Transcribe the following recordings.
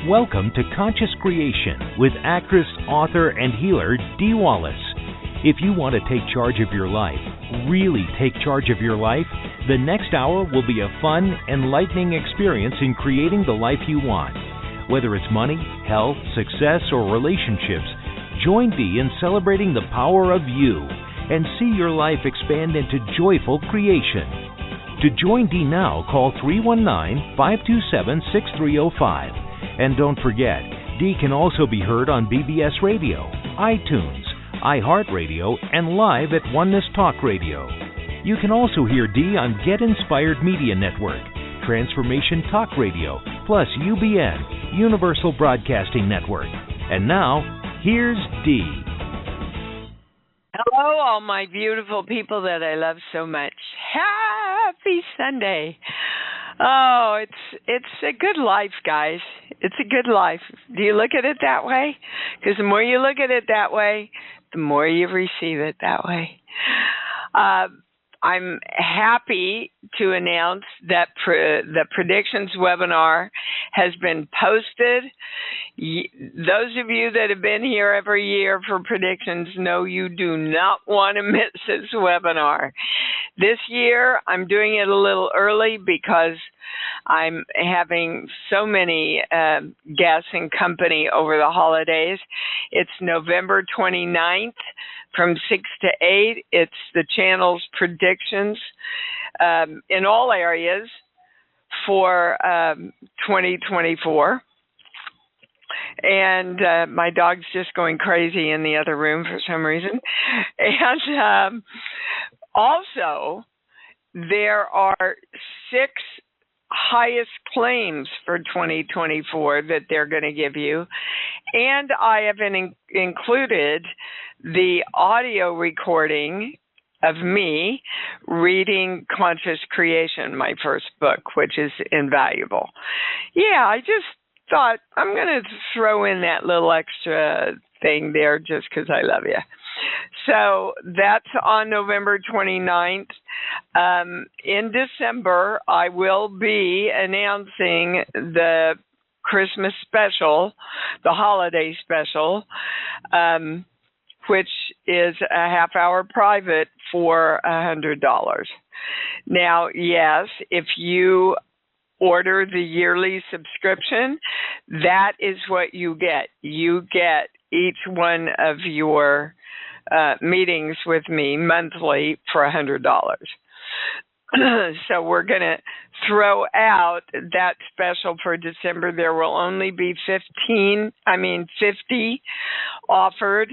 Welcome to Conscious Creation with actress, author, and healer Dee Wallace. If you want to take charge of your life, really take charge of your life, the next hour will be a fun, enlightening experience in creating the life you want. Whether it's money, health, success, or relationships, join Dee in celebrating the power of you and see your life expand into joyful creation. To join Dee now, call 319-527-6305. And don't forget, Dee can also be heard on BBS Radio, iTunes, iHeartRadio, and live at Oneness Talk Radio. You can also hear Dee on Get Inspired Media Network, Transformation Talk Radio, plus UBN, Universal Broadcasting Network. And now, here's Dee. Hello, all my beautiful people that I love so much. Happy Sunday. Oh, it's a good life, guys. It's a good life. Do you look at it that way? Because the more you look at it that way, the more you receive it that way. I'm happy to announce that the predictions webinar has been posted. Those of you that have been here every year for predictions know you do not want to miss this webinar. This year, I'm doing it a little early because I'm having so many guests and company over the holidays. It's November 29th from 6 to 8. It's the channel's predictions in all areas for 2024. And my dog's just going crazy in the other room for some reason. And also, there are 6 highest claims for 2024 that they're going to give you. And I have included the audio recording of me reading Conscious Creation, my first book, which is invaluable. Yeah, I just thought I'm going to throw in that little extra thing there just because I love you. So that's on November 29th. In December, I will be announcing the Christmas special, the holiday special, which is a half-hour private for $100. Now, yes, if you order the yearly subscription, that is what you get. You get each one of your meetings with me monthly for $100. So we're going to throw out that special for December. There will only be 50 offered.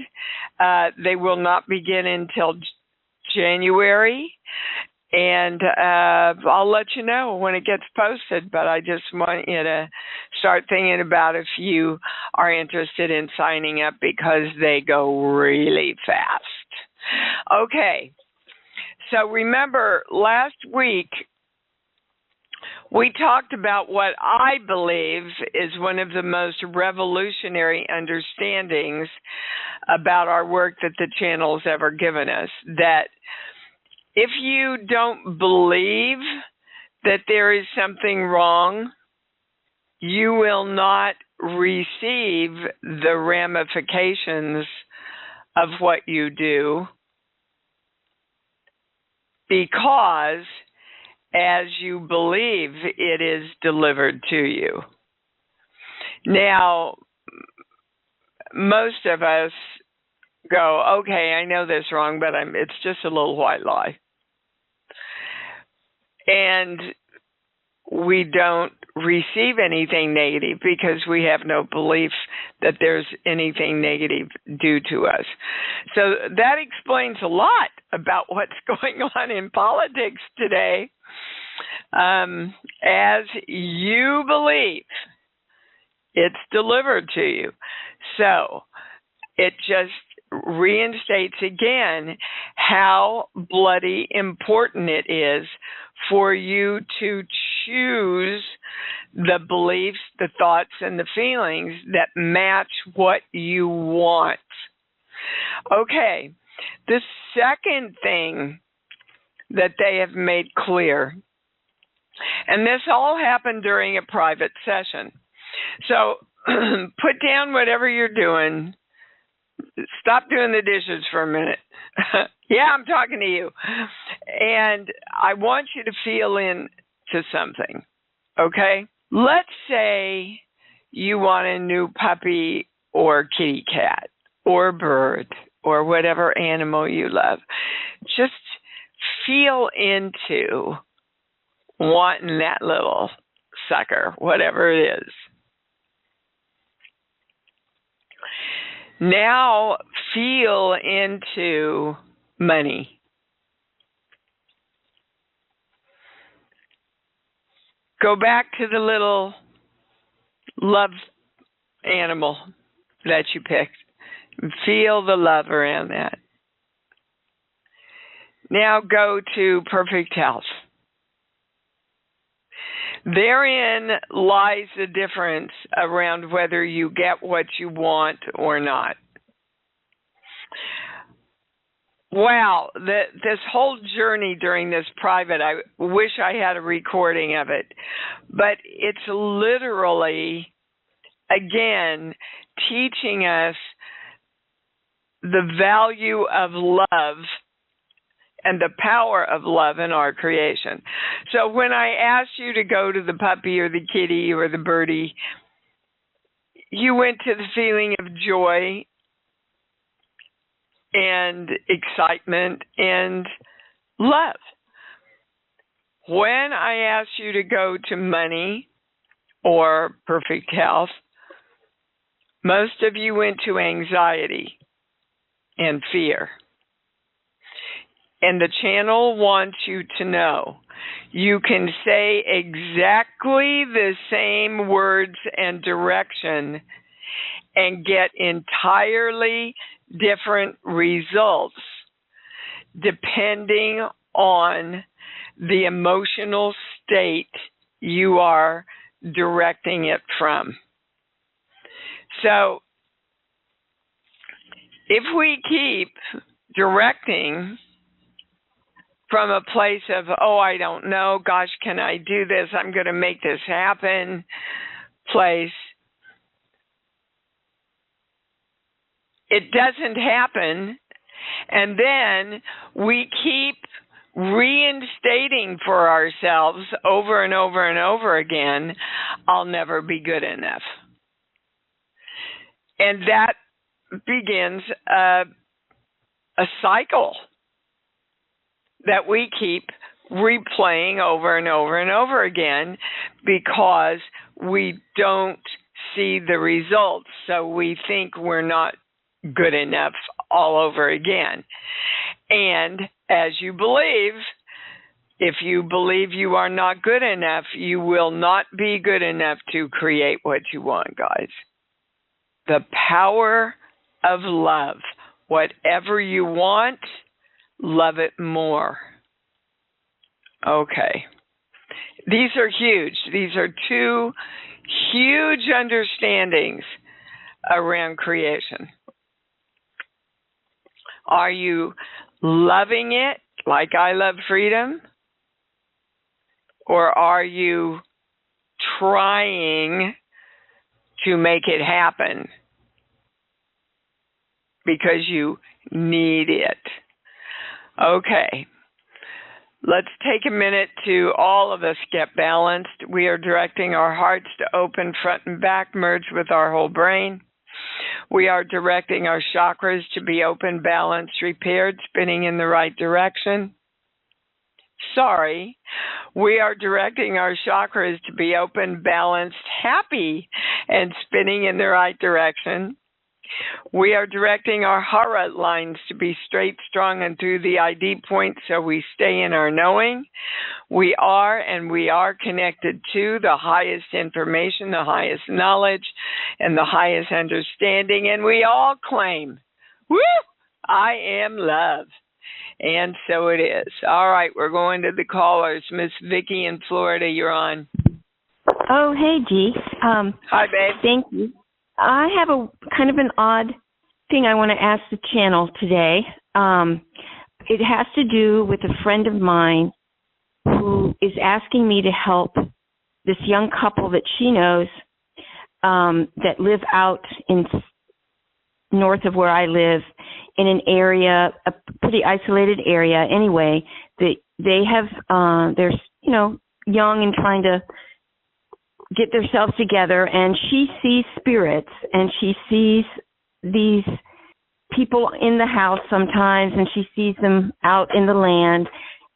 They will not begin until January. And I'll let you know when it gets posted, but I just want you to start thinking about if you are interested in signing up because they go really fast. Okay, so remember last week we talked about what I believe is one of the most revolutionary understandings about our work that the channel's ever given us, that if you don't believe that there is something wrong, you will not receive the ramifications of what you do, because as you believe, it is delivered to you. Now, most of us go, okay, I know this wrong, but it's just a little white lie. And we don't receive anything negative because we have no belief that there's anything negative due to us. So that explains a lot about what's going on in politics today. As you believe, it's delivered to you. So it just reinstates again how bloody important it is for you to choose the beliefs, the thoughts, and the feelings that match what you want. Okay, the second thing that they have made clear, and this all happened during a private session. So put down whatever you're doing. Stop doing the dishes for a minute. Yeah, I'm talking to you. And I want you to feel into something, okay? Let's say you want a new puppy or kitty cat or bird or whatever animal you love. Just feel into wanting that little sucker, whatever it is. Now feel into money. Go back to the little love animal that you picked. And feel the love around that. Now go to perfect health. Therein lies the difference around whether you get what you want or not. Wow, this whole journey during this private, I wish I had a recording of it, but it's literally, again, teaching us the value of love and the power of love in our creation. So when I asked you to go to the puppy or the kitty or the birdie, you went to the feeling of joy and excitement and love. When I asked you to go to money or perfect health, most of you went to anxiety and fear. And the channel wants you to know you can say exactly the same words and direction and get entirely different results depending on the emotional state you are directing it from. So if we keep directing from a place of, oh, I don't know, gosh, can I do this? I'm going to make this happen place. It doesn't happen. And then we keep reinstating for ourselves over and over and over again, I'll never be good enough. And that begins a cycle that we keep replaying over and over and over again because we don't see the results. So we think we're not good enough all over again. And as you believe, if you believe you are not good enough, you will not be good enough to create what you want, guys. The power of love. Whatever you want, love it more. Okay. These are huge. These are two huge understandings around creation. Are you loving it like I love freedom? Or are you trying to make it happen because you need it? Okay. Let's take a minute to all of us get balanced. We are directing our hearts to open front and back, merge with our whole brain. We are directing our chakras to be open, balanced, repaired, spinning in the right direction. We are directing our chakras to be open, balanced, happy, and spinning in the right direction. We are directing our hara lines to be straight, strong, and through the ID point so we stay in our knowing. We are connected to the highest information, the highest knowledge, and the highest understanding. And we all claim, woo, I am love. And so it is. All right, we're going to the callers. Miss Vicki in Florida, you're on. Oh, hey, G. Hi, babe. Thank you. I have a kind of an odd thing I want to ask the channel today. It has to do with a friend of mine who is asking me to help this young couple that she knows that live out in north of where I live, in an area, a pretty isolated area. Anyway, they have they're young and trying to get themselves together, and she sees spirits, and she sees these people in the house sometimes, and she sees them out in the land.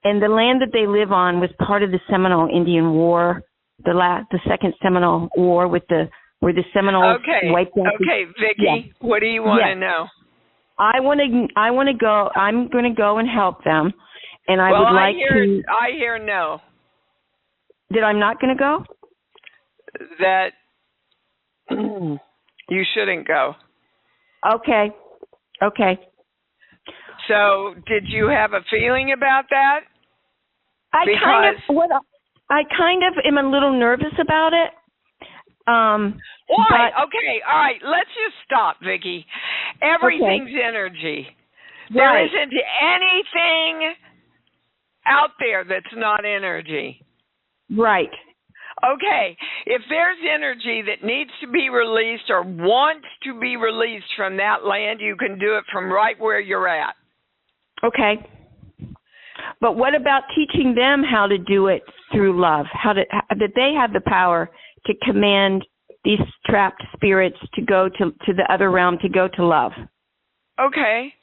And the land that they live on was part of the Seminole Indian War, the second Seminole War, where the Seminoles wiped out. Okay, Vicki, what do you want to know? I want to go. I'm going to go and help them, and I would like to. I hear no. That I'm not going to go? That you shouldn't go. Okay. So, did you have a feeling about that? I kind of am a little nervous about it. Why? Okay, all right. Let's just stop, Vicki. Everything's energy. There isn't anything out there that's not energy. Right. Okay. If there's energy that needs to be released or wants to be released from that land, you can do it from right where you're at. Okay. But what about teaching them how to do it through love? That they have the power to command these trapped spirits to go to the other realm, to go to love? Okay.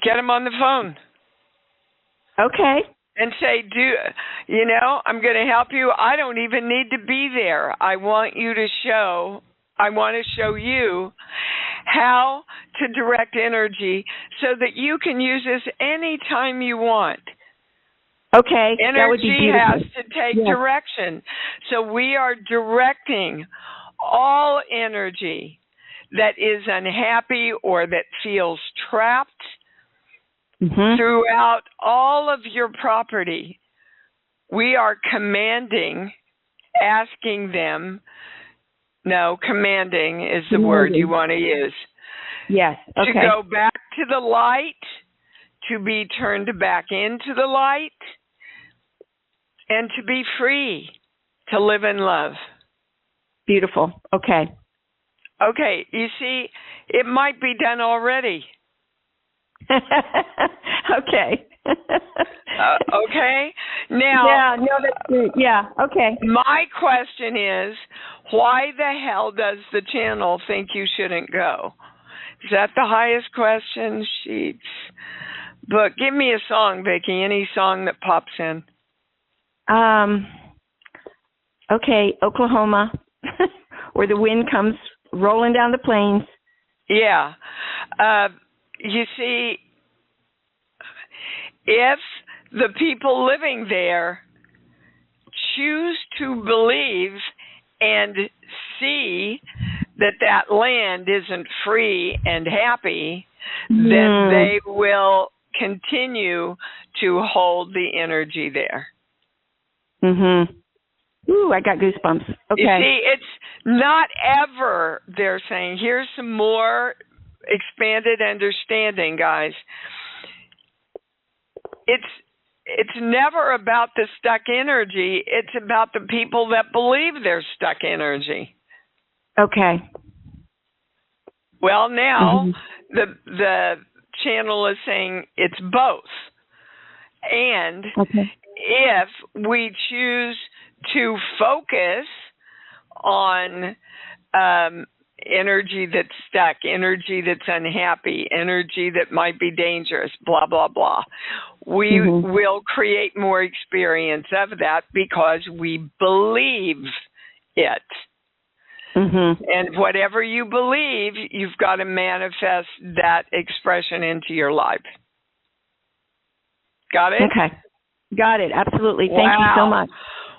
Get them on the phone. Okay. And say, I'm going to help you. I don't even need to be there. I want to show you how to direct energy so that you can use this anytime you want. Okay. Energy that would be beautiful. has to take direction. So we are directing all energy that is unhappy or that feels trapped throughout all of your property. We are commanding is the word you want to use. Yes. Okay. To go back to the light, to be turned back into the light, and to be free, to live in love. Beautiful. Okay. Okay. You see, it might be done already. Okay. Okay. Now. That's good. Yeah. Okay. My question is, why the hell does the channel think you shouldn't go? Is that the highest question? Sheets. But give me a song, Vicki. Any song that pops in. Okay. Oklahoma, where the wind comes rolling down the plains. Yeah. You see, if the people living there choose to believe and see that land isn't free and happy, then they will continue to hold the energy there. Ooh, I got goosebumps. Okay. You see, it's not ever, they're saying, here's some more expanded understanding, guys. It's never about the stuck energy. It's about the people that believe they're stuck energy. Okay. Well, now the channel is saying it's both. And if we choose to focus on energy that's stuck, energy that's unhappy, energy that might be dangerous, blah, blah, blah, we will create more experience of that because we believe it. And whatever you believe, you've got to manifest that expression into your life. Got it? Okay. Got it. Absolutely. Thank you so much.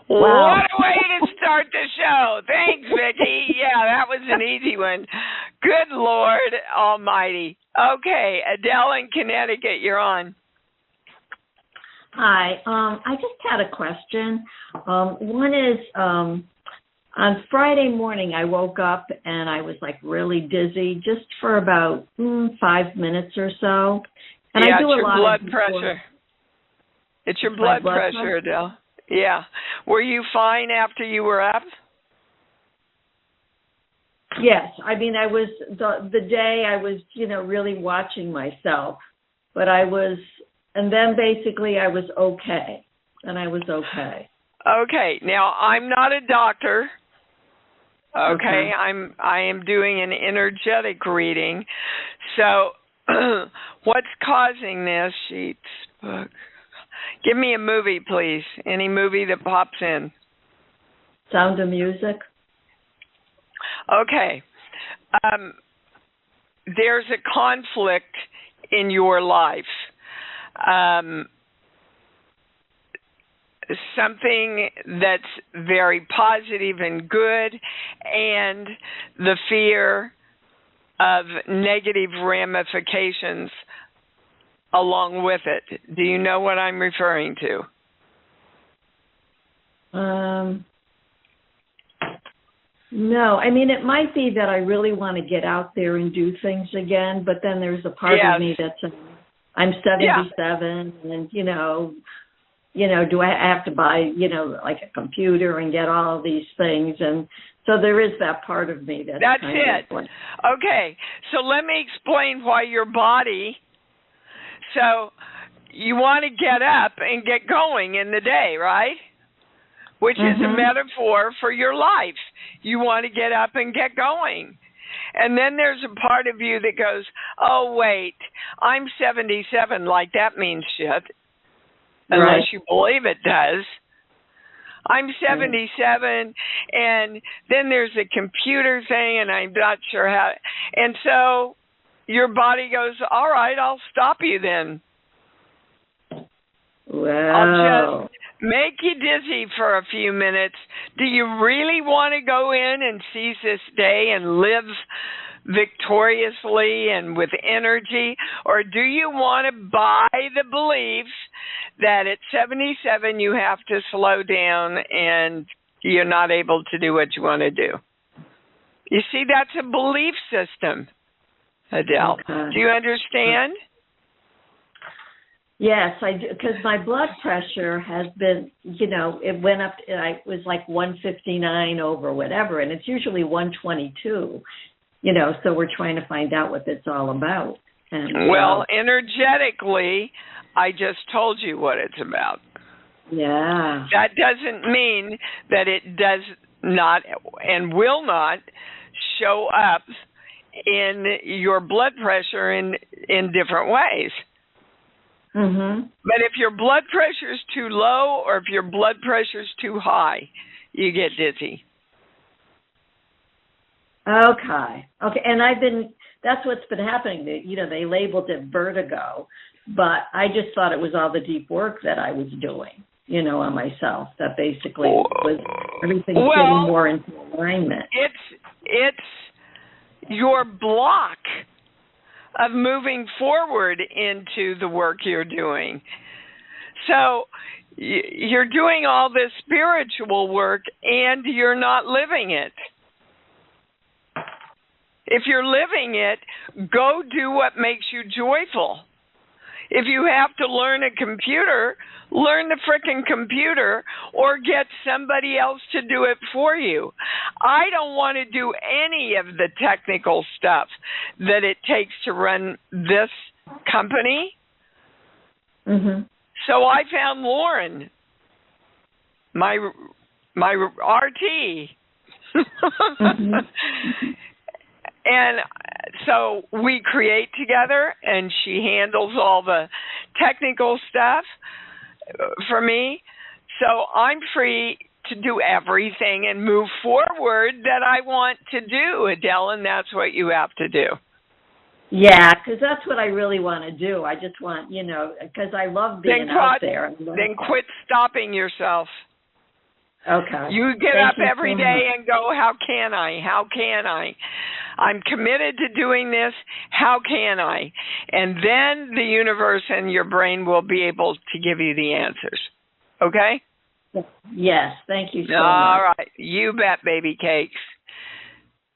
Wow. What a way to start the show. Thanks, Vicki. Yeah, that was an easy one. Good Lord Almighty. Okay, Adele in Connecticut, you're on. Hi. I just had a question. One is, on Friday morning, I woke up and I was like really dizzy just for about 5 minutes or so. And I do a lot blood pressure. It's your blood pressure, Adele. Yeah. Were you fine after you were up? Yes, I mean, I was the day I was, really watching myself, but and then basically I was okay, and I was okay. Okay, now I'm not a doctor. Okay, I am doing an energetic reading. So, what's causing this? Sheets, book. Give me a movie, please. Any movie that pops in. Sound of Music. Okay. There's a conflict in your life. Something that's very positive and good, and the fear of negative ramifications along with it. Do you know what I'm referring to? No, I mean, it might be that I really want to get out there and do things again, but then there's a part of me that's, I'm 77, and, do I have to buy, like a computer and get all of these things? And so there is that part of me that's kind it. Like, okay, so let me explain why your body, so you want to get up and get going in the day, right? Which is a metaphor for your life. You want to get up and get going. And then there's a part of you that goes, oh, wait, I'm 77, like that means shit. Unless you believe it does. I'm 77, and then there's a computer thing, and I'm not sure how. And so your body goes, all right, I'll stop you then. Wow. I'll just make you dizzy for a few minutes. Do you really want to go in and seize this day and live victoriously and with energy? Or do you want to buy the belief that at 77 you have to slow down and you're not able to do what you want to do? You see, that's a belief system, Adele. Okay. Do you understand? Yes, I do, because my blood pressure has been, it went up, it was like 159 over whatever, and it's usually 122, so we're trying to find out what it's all about. And, well, energetically, I just told you what it's about. Yeah. That doesn't mean that it does not and will not show up in your blood pressure in different ways. But if your blood pressure is too low or if your blood pressure is too high, you get dizzy. Okay. And that's what's been happening. They labeled it vertigo, but I just thought it was all the deep work that I was doing, on myself, that basically was everything's getting more into alignment. It's your block of moving forward into the work you're doing. So you're doing all this spiritual work and you're not living it. If you're living it, go do what makes you joyful. If you have to learn a computer, learn the frickin' computer or get somebody else to do it for you. I don't want to do any of the technical stuff that it takes to run this company. So I found Lauren, my RT. And so we create together, and she handles all the technical stuff for me. So I'm free to do everything and move forward that I want to do, Adele, and that's what you have to do. Yeah, because that's what I really want to do. I just want, because I love being out there. Then quit stopping yourself. Okay. You get up every day and go, how can I? How can I? I'm committed to doing this. How can I? And then the universe and your brain will be able to give you the answers. Okay? Yes. Thank you so much. All right. You bet, baby cakes.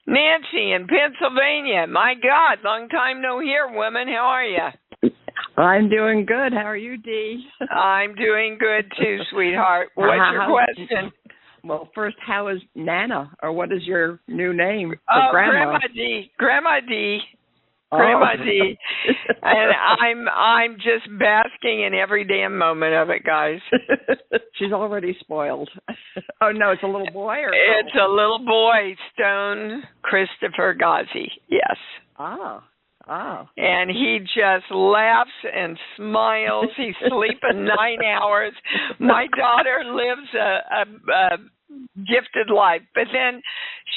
Nancy in Pennsylvania. My God, long time no hear, woman. How are you? I'm doing good. How are you, Dee? I'm doing good too, sweetheart. What's your question? Well, first, how is Nana, or what is your new name for Grandma D. Grandma D. Grandma D. And I'm just basking in every damn moment of it, guys. She's already spoiled. Oh no, it's a little boy or it's a little boy, Stone Christopher Ghazi. Yes. Oh. And he just laughs and smiles. He's sleeping 9 hours. My daughter lives a gifted life, but then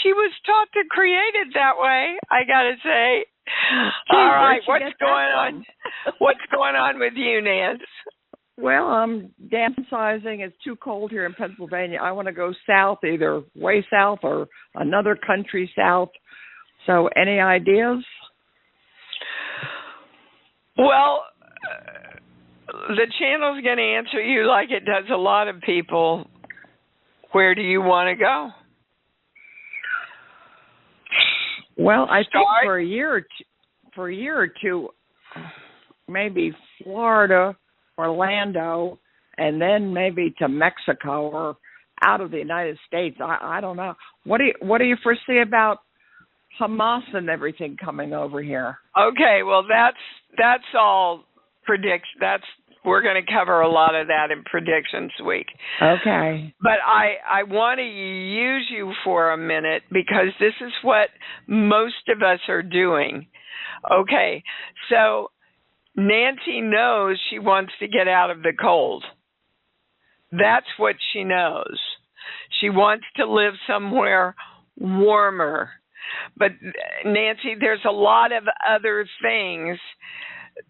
she was taught to create it that way, I gotta say. All right, what's going on? What's going on with you, Nance? Well, I'm downsizing. It's too cold here in Pennsylvania. I want to go south, either way south or another country south. So any ideas? Well, the channel's going to answer you like it does a lot of people. Where do you want to go? Well, I think for a year or two, maybe Florida, Orlando, and then maybe to Mexico or out of the United States. I don't know. What do you foresee about Hamas and everything coming over here? Okay, well that's all prediction. We're going to cover a lot of that in Predictions Week. Okay. But I want to use you for a minute because this is what most of us are doing. Okay, so Nancy knows she wants to get out of the cold. That's what she knows. She wants to live somewhere warmer. But Nancy, there's a lot of other things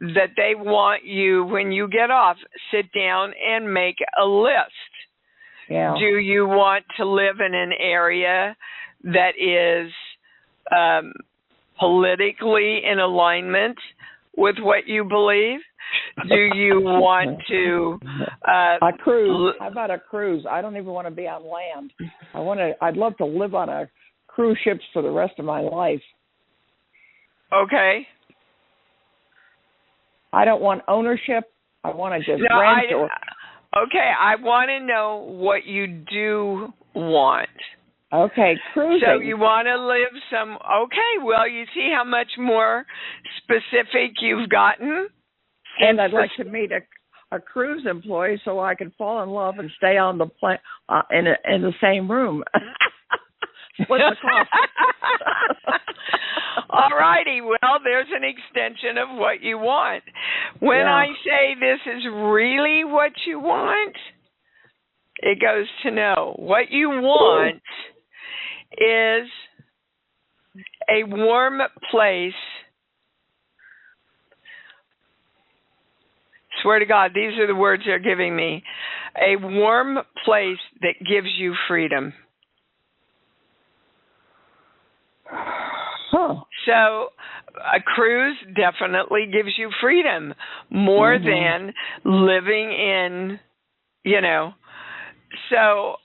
that they want you, when you get off, sit down and make a list. Yeah. Do you want to live in an area that is politically in alignment with what you believe? Do you want to a cruise? How about a cruise? I don't even want to be on land. I'd love to live on a cruise ships for the rest of my life. Okay. I don't want ownership. I want to just rent. Okay, I want to know what you do want. Okay, cruising. So you want to live okay, well, you see how much more specific you've gotten? And I'd like to meet a cruise employee so I can fall in love and stay on the plane in the same room. Split the cost. All righty. Well, there's an extension of what you want. When I say this is really what you want, it goes to know. What you want is a warm place. Swear to God, these are the words they're giving me. A warm place that gives you freedom. Huh. So a cruise definitely gives you freedom more than living in, So,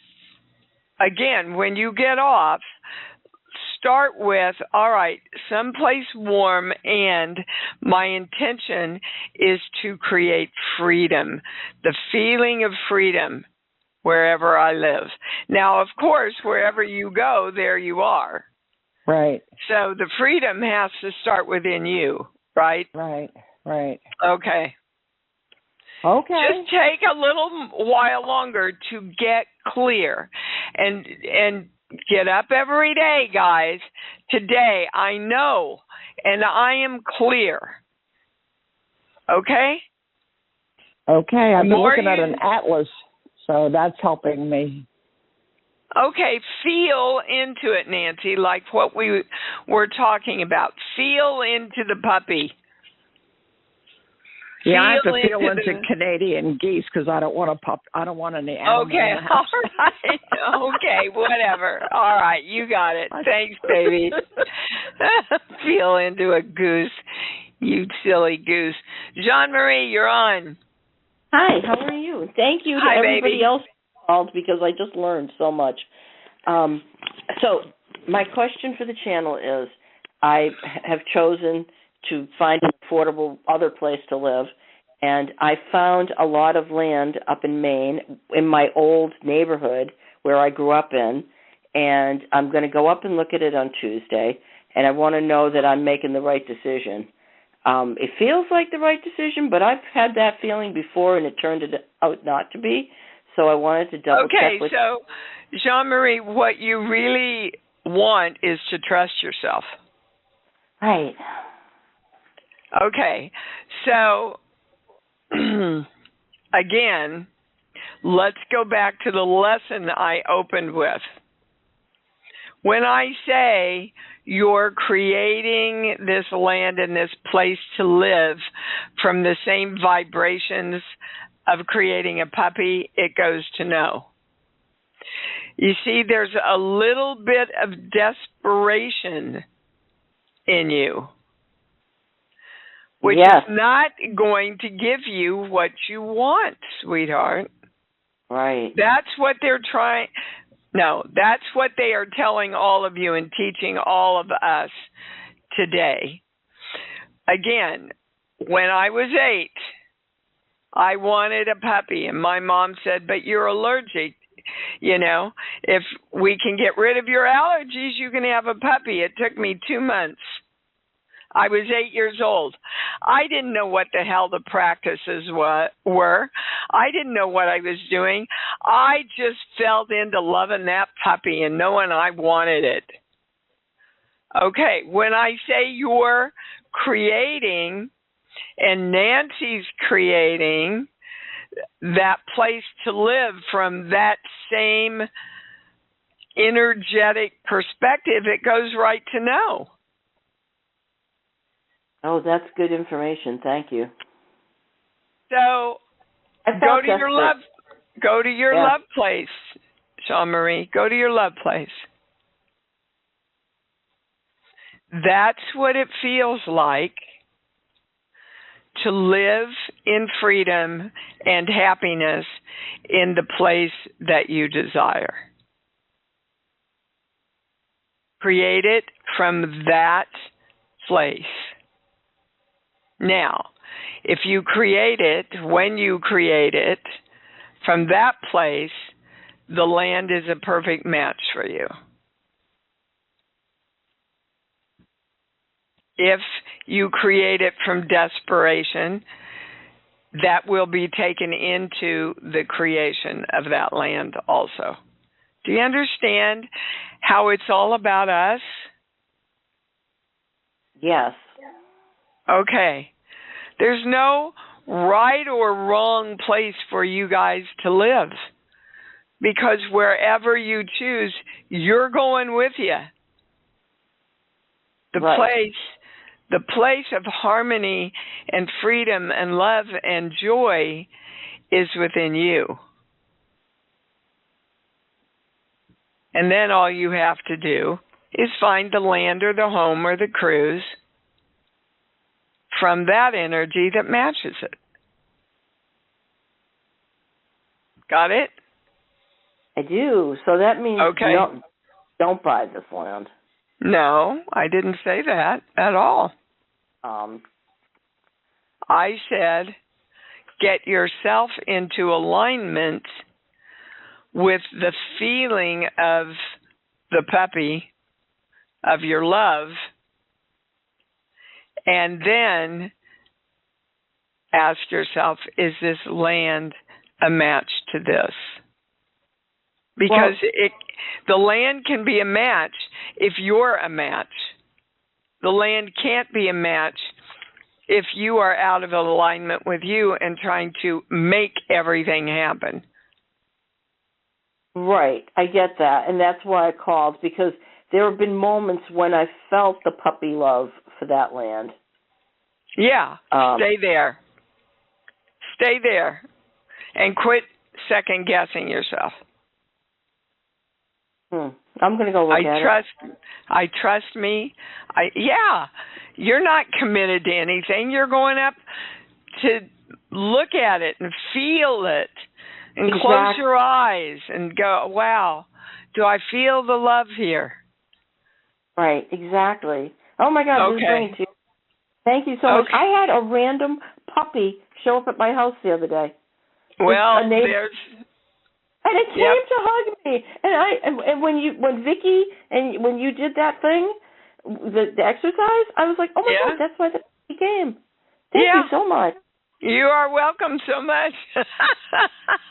again, when you get off, start with, all right, someplace warm, and my intention is to create freedom, the feeling of freedom wherever I live. Now, of course, wherever you go, there you are. Right. So the freedom has to start within you, right? Right. Okay. Just take a little while longer to get clear and get up every day, guys. Today, I know and I am clear. Okay? Okay, I've been looking at an atlas, so that's helping me. Okay, feel into it, Nancy, like what we were talking about. Feel into the puppy. Yeah, I have to feel into Canadian geese because I don't want I don't want any animals. Okay, all right. Okay, whatever. All right, you got it. Thanks, baby. Feel into a goose, you silly goose. Jean-Marie, you're on. Hi, how are you? Thank you to everybody else called because I just learned so much. So my question for the channel is, I have chosen to find an affordable other place to live, and I found a lot of land up in Maine in my old neighborhood where I grew up in, and I'm going to go up and look at it on Tuesday, and I want to know that I'm making the right decision. It feels like the right decision, but I've had that feeling before, and it turned out not to be. So I wanted to double check with. Okay, so Jean-Marie, what you really want is to trust yourself. Right. Okay, so again, let's go back to the lesson I opened with. When I say you're creating this land and this place to live from the same vibrations of creating a puppy, it goes to no. You see, there's a little bit of desperation in you, which is not going to give you what you want, sweetheart. Right. That's what they're trying. No, that's what they are telling all of you and teaching all of us today. Again, when I was 8, I wanted a puppy, and my mom said, but you're allergic. You know, if we can get rid of your allergies, you can have a puppy. It took me 2 months. I was 8 years old. I didn't know what the hell the practices were. I didn't know what I was doing. I just fell into loving that puppy and knowing I wanted it. Okay, when I say you're creating and Nancy's creating that place to live from that same energetic perspective, it goes right to no. Oh, that's good information. Thank you. So go to your love place, Jean-Marie. Go to your love place. That's what it feels like to live in freedom and happiness in the place that you desire. Create it from that place. Now, if you create it, when you create it, from that place, the land is a perfect match for you. If you create it from desperation, that will be taken into the creation of that land also. Do you understand how it's all about us? Yes. Okay. There's no right or wrong place for you guys to live, because wherever you choose, you're going with you. The place of harmony and freedom and love and joy is within you. And then all you have to do is find the land or the home or the cruise from that energy that matches it. Got it? I do. So that means don't buy this land. No, I didn't say that at all. I said get yourself into alignment with the feeling of the puppy, of your love, and then ask yourself, is this land a match to this? Because the land can be a match if you're a match. The land can't be a match if you are out of alignment with you and trying to make everything happen. Right, I get that, and that's why I called, because there have been moments when I felt the puppy love for that land. Yeah, stay there. Stay there, and quit second-guessing yourself. I'm going to go look at it. Trust me. You're not committed to anything. You're going up to look at it and feel it and close your eyes and go, wow, do I feel the love here? Right, exactly. Oh, my God, this is brilliant too. Thank you so much. I had a random puppy show up at my house the other day. Well, And it came to hug me. And when Vicky and when you did that thing, the exercise, I was like, oh my God, that's why he came. Thank you so much. You are welcome so much.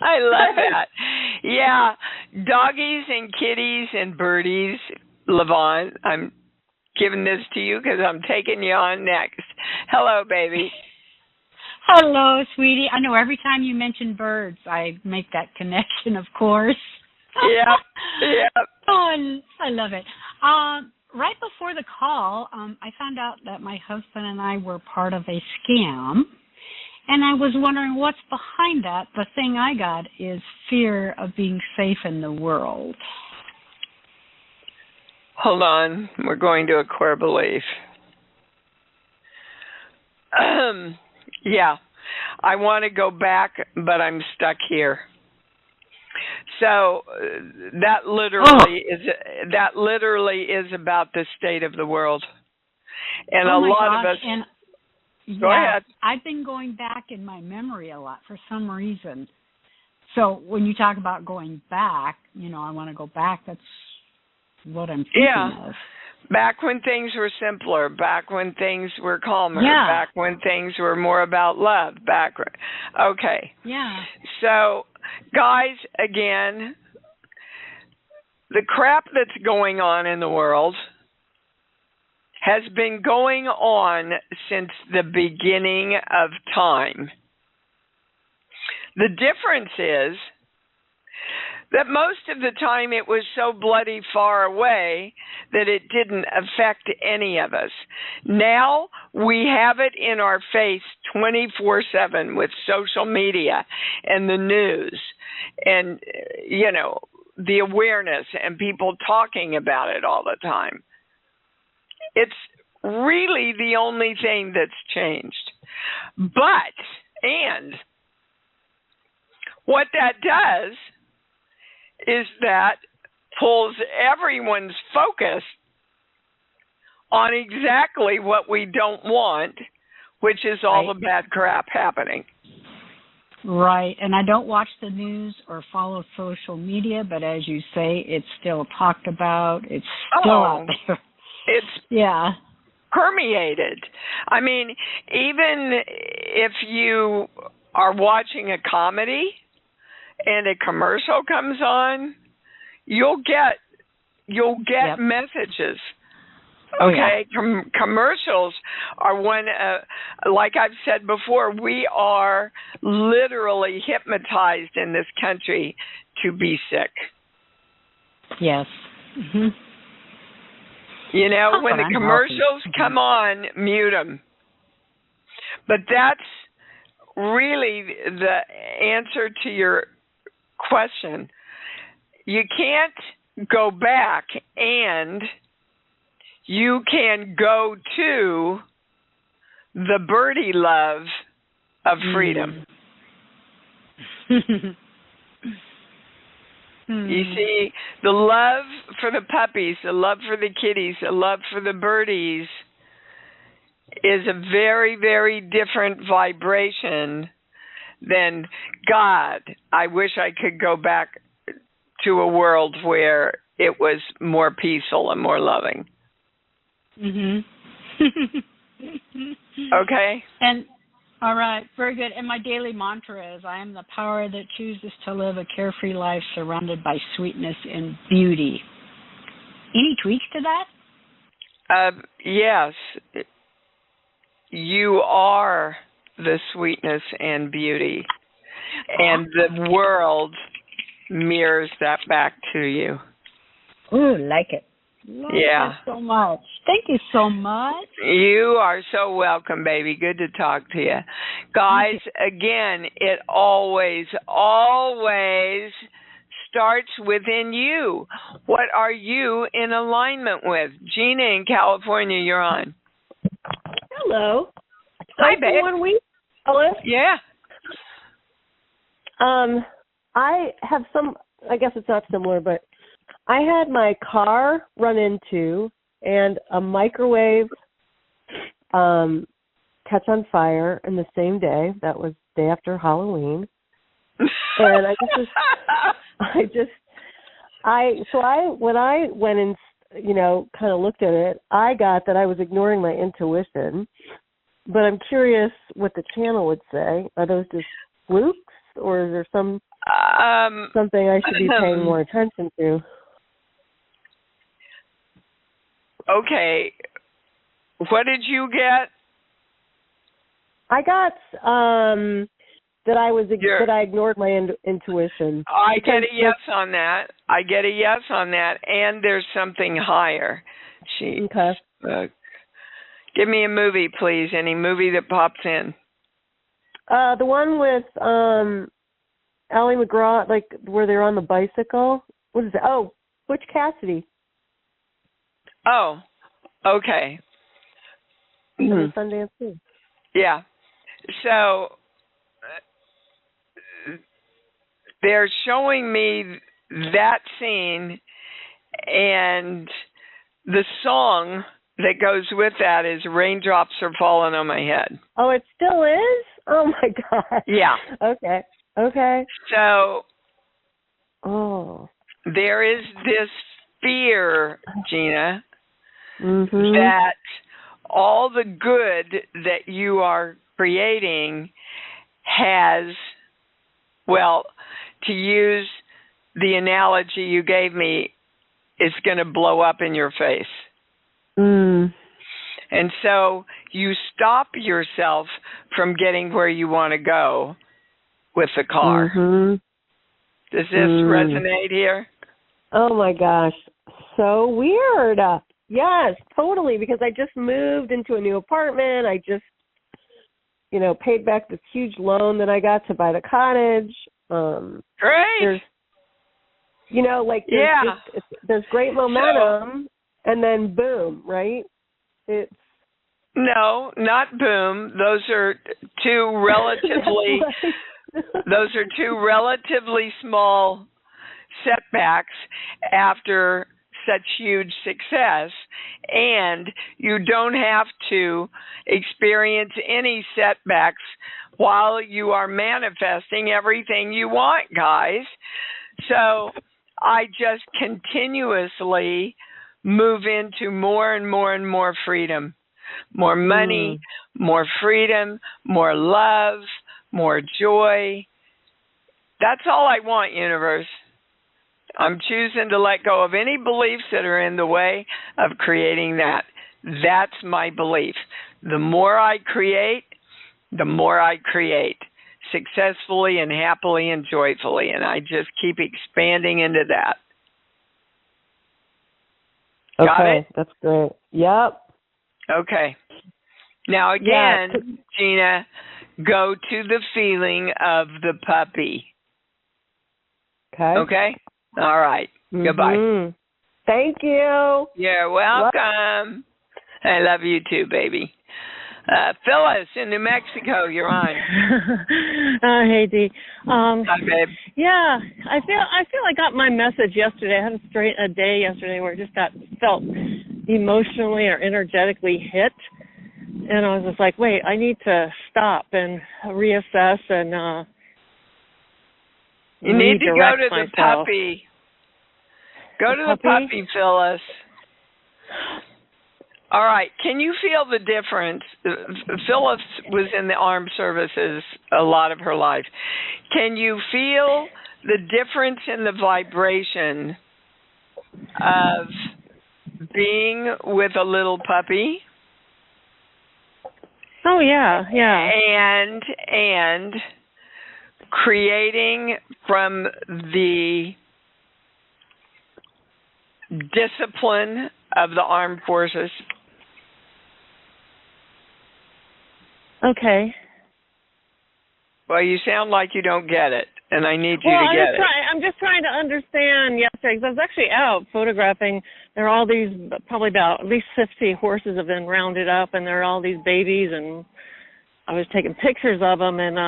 I love that. Yeah, doggies and kitties and birdies. Levon, I'm giving this to you because I'm taking you on next. Hello, baby. Hello, sweetie. I know every time you mention birds, I make that connection, of course. Yep. Oh, I love it. Right before the call, I found out that my husband and I were part of a scam, and I was wondering what's behind that. The thing I got is fear of being safe in the world. Hold on. We're going to a core belief. Yeah, I want to go back, but I'm stuck here. So that literally is about the state of the world, and a lot of us. And, go ahead. I've been going back in my memory a lot for some reason. So when you talk about going back, I want to go back. That's what I'm thinking of. Back when things were simpler, back when things were calmer, back when things were more about love, okay. Yeah. So, guys, again, the crap that's going on in the world has been going on since the beginning of time. The difference is that most of the time it was so bloody far away that it didn't affect any of us. Now we have it in our face 24/7 with social media and the news and, the awareness and people talking about it all the time. It's really the only thing that's changed. And what that does is that pulls everyone's focus on exactly what we don't want, which is all the bad crap happening. Right, and I don't watch the news or follow social media, but as you say, it's still talked about. It's still out there. It's permeated. I mean, even if you are watching a comedy and a commercial comes on, you'll get messages. Okay, commercials are one. Like I've said before, we are literally hypnotized in this country to be sick. Yes. Mm-hmm. When the commercials come on, mute them. But that's really the answer to your question. You can't go back, and you can go to the birdie love of freedom. You see, the love for the puppies, the love for the kitties, the love for the birdies is a very, very different vibration than, God, I wish I could go back to a world where it was more peaceful and more loving. Okay? And all right, very good. And my daily mantra is, I am the power that chooses to live a carefree life surrounded by sweetness and beauty. Any tweaks to that? Yes. You are the sweetness and beauty. And the world mirrors that back to you. Ooh, like it. Love that so much. Thank you so much. You are so welcome, baby. Good to talk to you. Guys, again, it always starts within you. What are you in alignment with? Gina in California, you're on. Hello. Hi, babe. 1 week, Alice? Yeah. I have I guess it's not similar, but I had my car run into and a microwave catch on fire in the same day. That was day after Halloween. And I just when I went and, kind of looked at it, I got that I was ignoring my intuition, but I'm curious what the channel would say. Are those just flukes, or is there something I should be paying more attention to? Okay. What did you get? I got that I ignored my intuition. I get a yes on that. And there's something higher. Okay. Give me a movie, please. Any movie that pops in. The one with Ally McGraw, like where they're on the bicycle. What is it? Oh, Butch Cassidy. Oh, okay. Sundance too. Yeah. So they're showing me that scene, and the song that goes with that is "Raindrops Are Falling on My Head." Oh, it still is? Oh my God. Yeah. Okay. So there is this fear, Gina, that all the good that you are creating has, well, to use the analogy you gave me, is going to blow up in your face. And so you stop yourself from getting where you want to go with the car. Does this resonate here? Oh my gosh, so weird. Yes, totally, because I just moved into a new apartment. I just, paid back this huge loan that I got to buy the cottage. Great. There's great momentum, and then boom, right? No, not boom. Those are two relatively small setbacks after such huge success, and you don't have to experience any setbacks while you are manifesting everything you want, guys. So I just continuously move into more and more and more freedom, more money, more freedom, more love, more joy. That's all I want, universe. I'm choosing to let go of any beliefs that are in the way of creating that. That's my belief. The more I create, successfully and happily and joyfully, and I just keep expanding into that. Got it? That's great. Yep. Okay. Now again, Gina, go to the feeling of the puppy. Okay? All right. Goodbye. Thank you. You're welcome. I love you too, baby. Phyllis in New Mexico, you're on. Hey, Dee. Hi, babe. Yeah, I feel I got my message yesterday. I had a day yesterday where I just felt emotionally or energetically hit, and I was just like, wait, I need to stop and reassess and you need to go to myself. The puppy. Go to the puppy, Phyllis. All right. Can you feel the difference? Phyllis was in the armed services a lot of her life. Can you feel the difference in the vibration of being with a little puppy? Oh, yeah. And creating from the discipline of the armed forces? Okay. Well, you sound like you don't get it, and I need you to get it. I'm just trying to understand yesterday, because I was actually out photographing. There are all these, probably about at least 50 horses have been rounded up, and there are all these babies, and I was taking pictures of them, and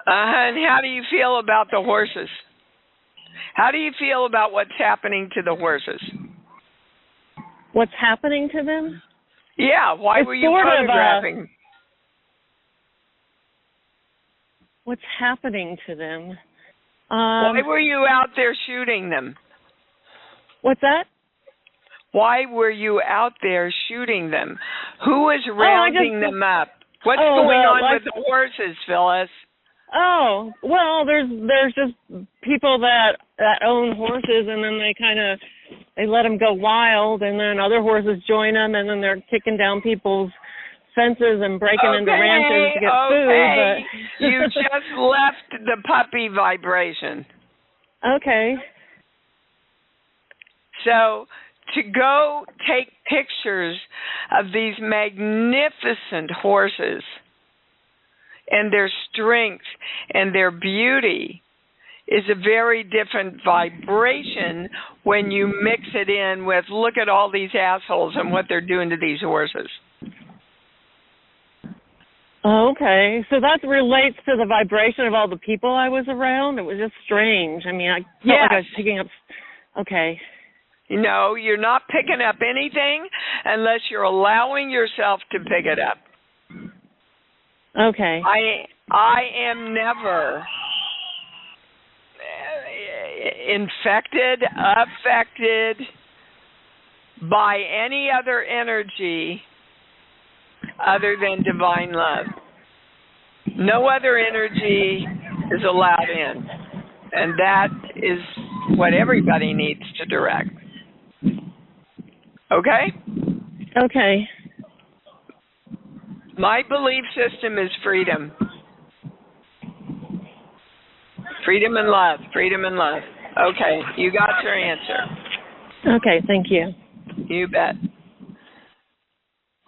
and how do you feel about the horses? How do you feel about what's happening to the horses? What's happening to them? Yeah, why were you photographing? What's happening to them? Why were you out there shooting them? What's that? Why were you out there shooting them? Who was rounding them up? What's going on with the horses, Phyllis? Oh, well, there's just people that own horses, and then they let them go wild, and then other horses join them, and then they're kicking down people's fences and breaking into ranches to get food. But you just left the puppy vibration. Okay. So to go take pictures of these magnificent horses and their strength and their beauty is a very different vibration when you mix it in with, look at all these assholes and what they're doing to these horses. Okay, so that relates to the vibration of all the people I was around. It was just strange. I mean, I felt like I was picking up. Okay. No, you're not picking up anything unless you're allowing yourself to pick it up. Okay. I am never infected, affected by any other energy other than divine love. No other energy is allowed in, and that is what everybody needs to direct. Okay? Okay. My belief system is freedom. Freedom and love. Freedom and love. Okay, you got your answer. Okay, thank you. You bet.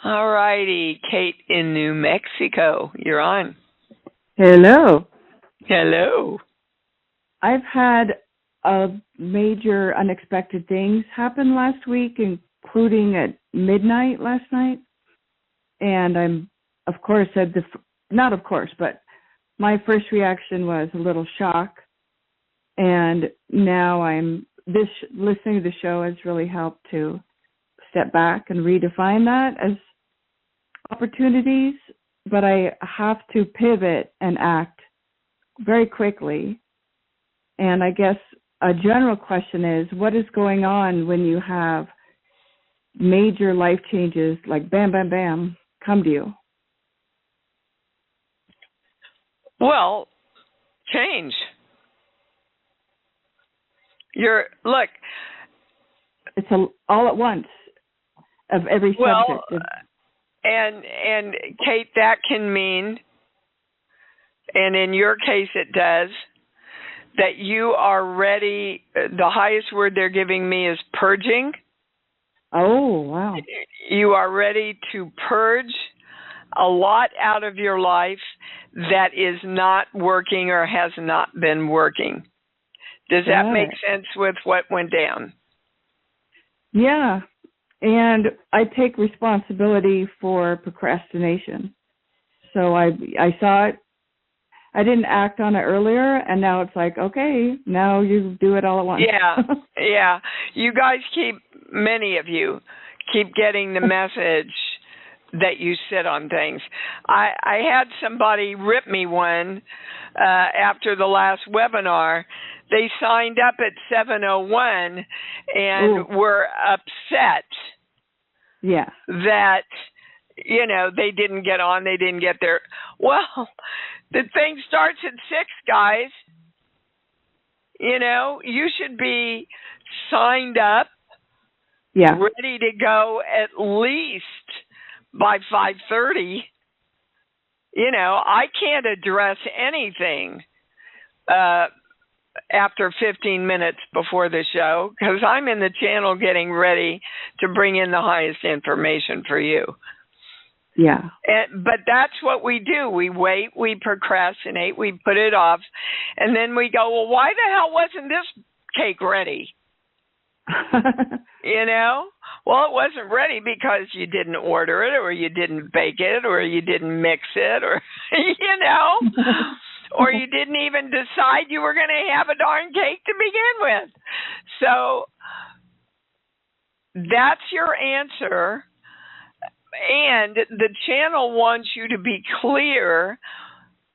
All righty, Kate in New Mexico. You're on. Hello. Hello. I've had major unexpected things happen last week, including at midnight last night. And I'm, of course, but my first reaction was a little shock. And now listening to the show has really helped to step back and redefine that as opportunities. But I have to pivot and act very quickly. And I guess a general question is, what is going on when you have major life changes like bam, bam, bam come to you? Well, change. Look. It's all at once of every subject. And Kate, that can mean, and in your case it does, that you are ready. The highest word they're giving me is purging. Oh, wow. You are ready to purge a lot out of your life that is not working or has not been working. Does that make sense with what went down? Yeah. And I take responsibility for procrastination. So I saw it. I didn't act on it earlier, and now it's like, okay, now you do it all at once. Yeah. You guys many of you keep getting the message that you sit on things. I had somebody rip me one after the last webinar. They signed up at 7:01 and were upset that, they didn't get on, they didn't get there. Well, the thing starts at 6, guys. You should be signed up, ready to go at least by 5:30. I can't address anything after 15 minutes before the show because I'm in the channel getting ready to bring in the highest information for you. Yeah. But that's what we do. We wait, we procrastinate, we put it off, and then we go, well, why the hell wasn't this cake ready? Well, it wasn't ready because you didn't order it or you didn't bake it or you didn't mix it or, or you didn't even decide you were going to have a darn cake to begin with. So that's your answer. And the channel wants you to be clear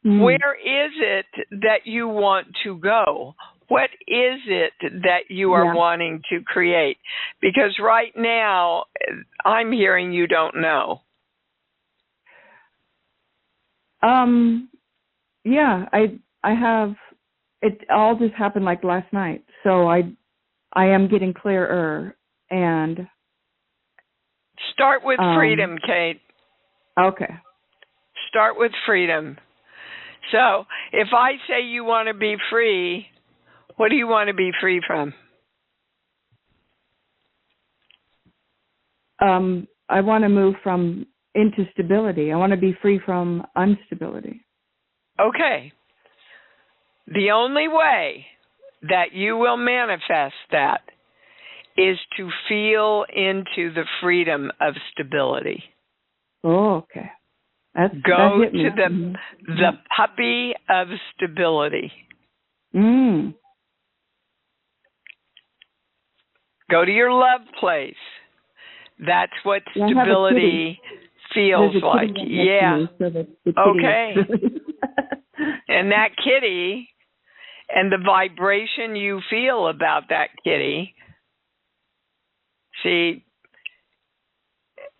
Where is it that you want to go? What is it that you are wanting to create? Because right now, I'm hearing you don't know. Yeah, I have. It all just happened like last night, so I am getting clearer. And start with freedom, Kate. Okay. Start with freedom. So, if I say you want to be free, what do you want to be free from? I want to move into stability. I want to be free from instability. Okay. The only way that you will manifest that is to feel into the freedom of stability. Oh, okay. Go to the puppy of stability. Go to your love place. That's what stability feels like. Yeah. Okay. And that kitty and the vibration you feel about that kitty. See,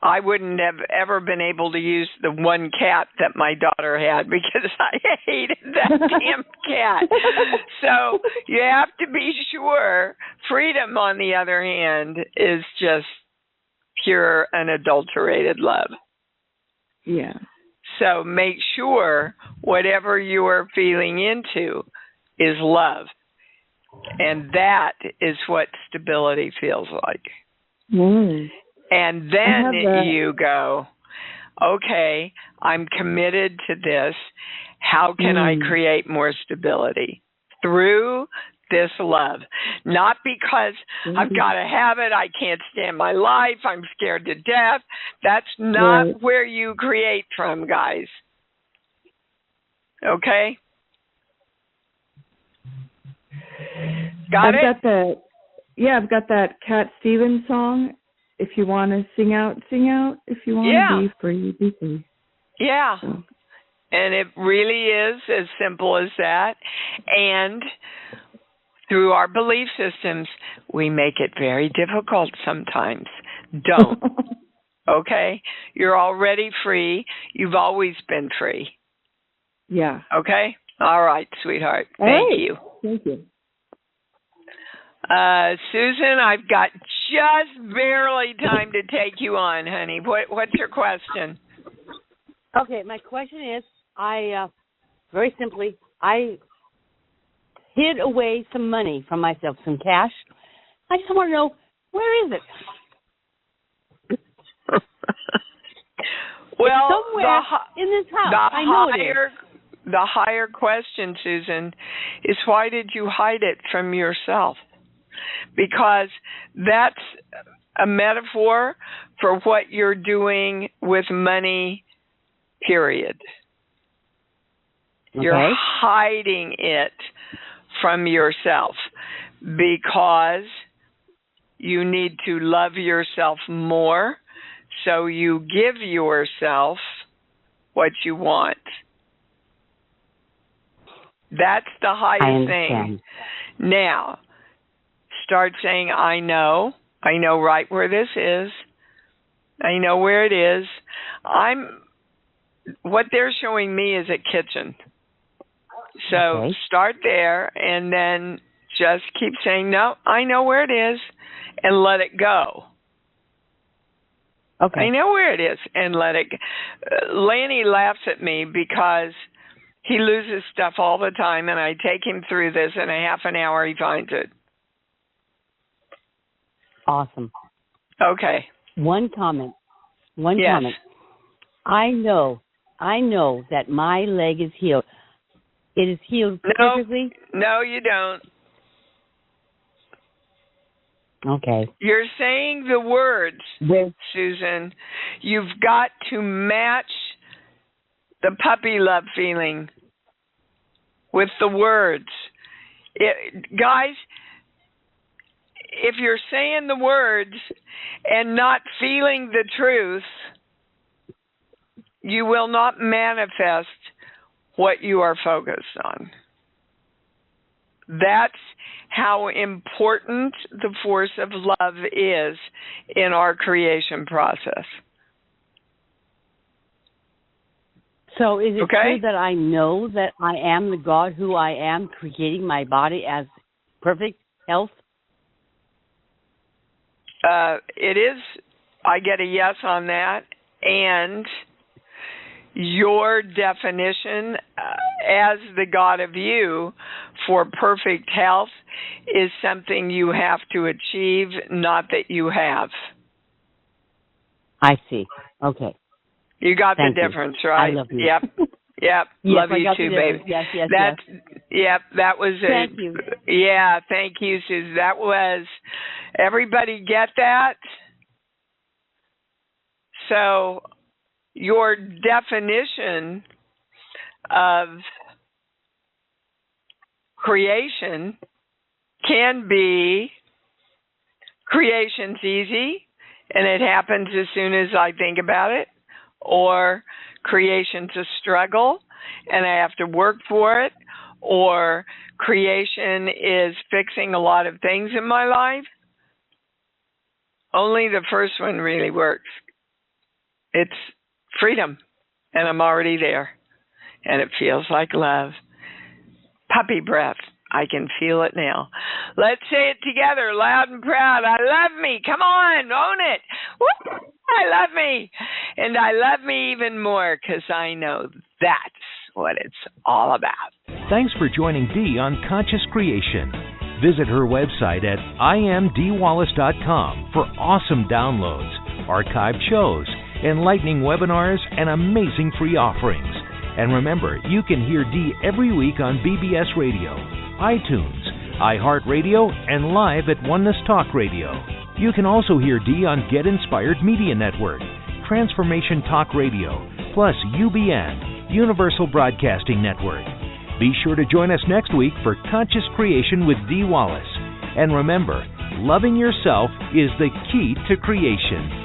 I wouldn't have ever been able to use the one cat that my daughter had because I hated that damn cat. So you have to be sure. Freedom, on the other hand, is just pure, unadulterated love. Yeah. So make sure whatever you are feeling into is love. And that is what stability feels like. And then you go, okay, I'm committed to this. How can I create more stability? Through this love. Not because I've got to have it, I can't stand my life, I'm scared to death. That's not where you create from, guys. Okay? Got it? I've got that Cat Stevens song. If you want to sing out. If you want to be free, be free. Yeah. So. And it really is as simple as that. And through our belief systems, we make it very difficult sometimes. Don't. Okay? You're already free. You've always been free. Yeah. Okay? All right, sweetheart. Thank you. Thank you. Susan, I've got just barely time to take you on, honey. What's your question? Okay, my question is, very simply, I hid away some money from myself, some cash. I just want to know, where is it? Well, it's somewhere in this house. I know it is. The higher question, Susan, is why did you hide it from yourself? Because that's a metaphor for what you're doing with money, period. Okay. You're hiding it from yourself because you need to love yourself more, so you give yourself what you want. That's the highest thing. Now, start saying, I know right where this is. I know where it is. What they're showing me is a kitchen. So start there and then just keep saying, no, I know where it is, and let it go. Okay. I know where it is, and let it go. Lanny laughs at me because he loses stuff all the time, and I take him through this in a half an hour, he finds it. Awesome. Okay. One comment. I know that my leg is healed. It is healed perfectly? No, you don't. Okay. You're saying the words, Susan. You've got to match the puppy love feeling with the words. Guys, if you're saying the words and not feeling the truth, you will not manifest what you are focused on. That's how important the force of love is in our creation process. So is it true that I know that I am the God who I am, creating my body as perfect health? It is. I get a yes on that. And your definition as the God of you for perfect health is something you have to achieve, not that you have. I see. Okay. You got the difference, right? I love you. Yep. Yes, love you too, baby. Yes. Yep, that was it. Thank you. Yeah, thank you, Susan. That was, everybody get that? So your definition of creation can be, creation's easy and it happens as soon as I think about it, or creation's a struggle and I have to work for it, or creation is fixing a lot of things in my life. Only the first one really works. It's freedom, and I'm already there, and it feels like love. Puppy breath. I can feel it now. Let's say it together, loud and proud. I love me. Come on, own it. Woo! I love me. And I love me even more because I know that's what it's all about. Thanks for joining Dee on Conscious Creation. Visit her website at imdwallace.com for awesome downloads, archived shows, enlightening webinars, and amazing free offerings. And remember, you can hear Dee every week on BBS Radio, iTunes, iHeartRadio, and live at Oneness Talk Radio. You can also hear Dee on Get Inspired Media Network, Transformation Talk Radio, plus UBN, Universal Broadcasting Network. Be sure to join us next week for Conscious Creation with Dee Wallace. And remember, loving yourself is the key to creation.